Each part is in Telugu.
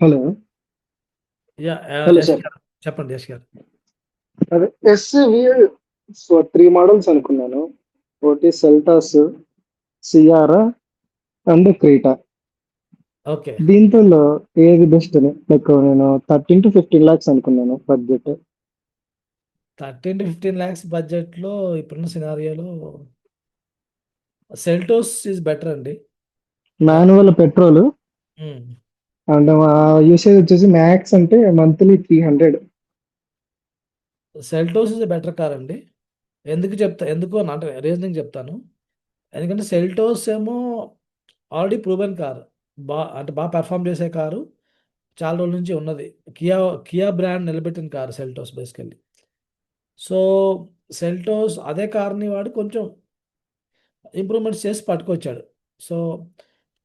Hello. Yeah! Hello Yash sir. గారు. చెప్పండి యష్ గారు. అదే ఎస్‌వి 3 మోడల్స్ అనుకున్నాను. ఒకటి Seltos, Sierra and Creta. Okay. దీంట్లో ఏది బెస్ట్ అని లైక్ నేను 13-15 లాక్స్ అనుకున్నాను బడ్జెట్. 13-15 లాక్స్ బడ్జెట్‌లో ఇప్పుడున్న సినారియోలో సెల్టోస్ ఈస్ బెటర్ అండి. యాహ్! మాన్యువల్ పెట్రోల్ హ్మ్. అండ్ యూసేజ్ వచ్చేసి మ్యాక్స్ అంటే monthly 300. Seltos is a better car అండి. ఎందుకు అని అంటే రీజనింగ్ చెప్తాను. ఎందుకంటే సెల్టోస్ ఏమో ఆల్రెడీ ప్రూవెన్ కార్. అంటే పెర్ఫార్మ్ చేసే కారు. చాలా రోజుల నుంచి ఉన్నది. కియా కియా బ్రాండ్ నిలబెట్టిన car Seltos basically. So, Seltos అదే కార్‌ని వాడు కొంచెం ఇంప్రూవ్‌మెంట్స్ చేసి పట్టుకొచ్చాడు. సో,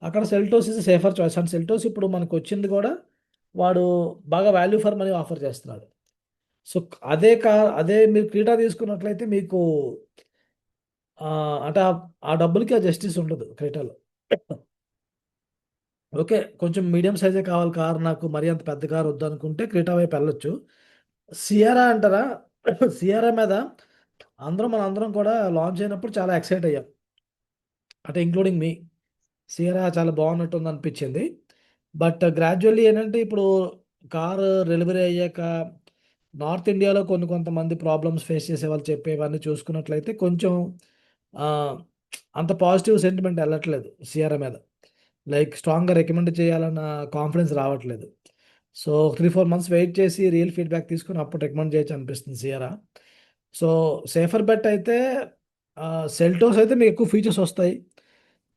అక్కడ Seltos is safer choice. And Seltos ఇప్పుడు మనకొచ్చింది గూడా వాడు బాగా వాల్యూ ఫర్ మనీ ఆఫర్ చేస్తున్నాడు. సో, అదే మీరు క్రీటా తీసుకున్నట్లయితే మీకు అంటే ఆ డబ్బులకి ఆ జస్టిస్ ఉండదు క్రీటాలో. ఓకే. కొంచెం మీడియం సైజే కావాలి కారు నాకు మరీ అంత పెద్ద కార్ వద్దనుకుంటే క్రీటా వైపు ఎళ్ళొచ్చు. సియరా అంటారా? సియరా మీద మనందరం కూడా లాంచ్ అయినప్పుడు చాలా ఎక్సైట్ అయ్యాం. అంటే ఇంక్లూడింగ్ మీ. సియరా చాలా బాగున్నట్టుందనిపించింది. బట్ గ్రాడ్యుయల్లీ ఏంటంటే ఇప్పుడు కారు డెలివరీ అయ్యాక నార్త్ ఇండియాలో కొంతమంది ప్రాబ్లమ్స్ ఫేస్ చేసేవాళ్ళు చెప్పేవన్నీ చూసుకున్నట్లయితే కొంచెం ఆహ్, అంత పాజిటివ్ సెంటిమెంట్ ఎళ్ళట్లేదు సియరా మీద. లైక్ స్ట్రాంగ్‌గా రికమెండ్ చేయాలన్న కాన్ఫిడెన్స్ రావట్లేదు. సో, 3, 4 మంత్స్ వెయిట్ చేసి రియల్ ఫీడ్‌బ్యాక్ తీసుకొని అప్పుడు రికమెండ్ చేయొచ్చు అనిపిస్తుంది సియరా. సో, సేఫర్ బెట్ అయితే సెల్టోస్ అయితే మీకు ఎక్కువ ఫీచర్స్ వస్తాయి.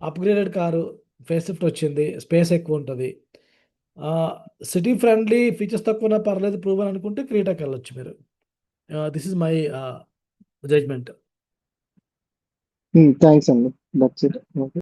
అప్‌గ్రేడెడ్ కారు, ఫేస్ లిఫ్ట్ వచ్చింది. స్పేస్ ఎక్కువుంటది. ఆహ్, సిటీ ఫ్రెండ్లీ ఫీచర్స్ తక్కువున్నా పర్లేదు ప్రూవెన్ అనుకుంటే క్రెటాకెళ్ళొచ్చు మీరు. This is my judgement. Thanks అండి. That's it. ఓకే.